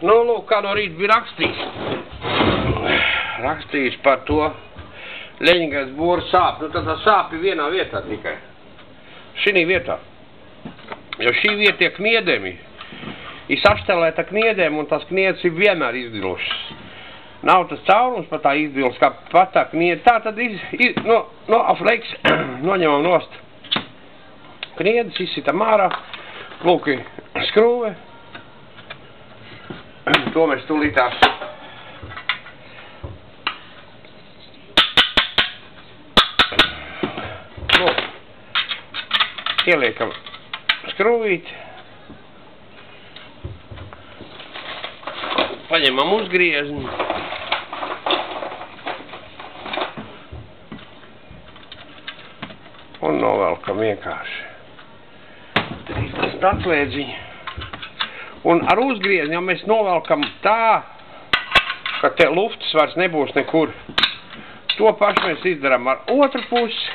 Nu, lūk, kā no rīta bija rakstījis par to Leņingrads boru sāpi. Nu, tad tā sāpi vienā vietā tikai. Šī vietā. Jo šī vieta ir kniedemi. Ir saštelēta kniedēm, un tās kniedes ir vienmēr izdilušas. Nav tas caurums pat tā izdilus, kā pat tā kniede. Tā tad no afleiks noņemam nost. Kniedes izsitam ārā. Lūk, skrūve. To mēs tūlītās ieliekam skrūvīti, paņemam uzgriezni un novelkam vienkārši atslēdziņu. Un ar uzgriezni jau mēs novelkam tā, ka te luftas vairs nebūs nekur. To pašu mēs izdarām ar otru pusi.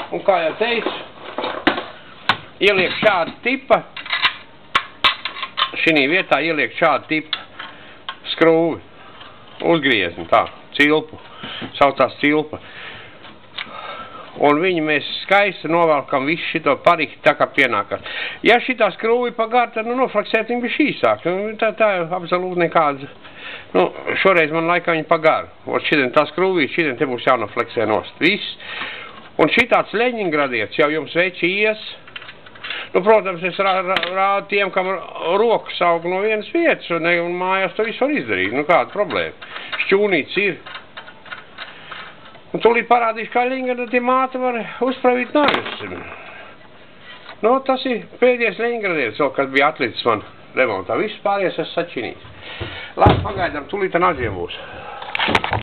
Un kā jau teicu, ieliek šāda tipa, šī vietā ieliek šāda tipa skrūvi, uzgriezni, tā, cilpu, saucās cilpa. Un viņu mēs skaisti novelkam visu šito pariki tā kā pienākās. Ja šitā skrūvi pa garu, tad nofleksēt viņa bija šīsāk. Tā absolūti nekāds. Šoreiz man laikā viņa pa garu. Šitien tā skrūvīt, šitien te būs jānofleksē nost. Viss. Un šitāds Leņingradietis jau jums veči ies. Protams, es rādu tiem, kam rokas aug no vienas vietas, un mājās to visu var izdarīt. Kāda problēma? Šķūnīts ir. Un tūlīt parādīšu, kā Leņingradietis māte var uzpravīt nagus. Tas ir pēdējais Leņingradietis, kas bija atlicis man remontā. Viss pārējais es sačinījis. Labi, pagaidām, tūlīt nažiem būs.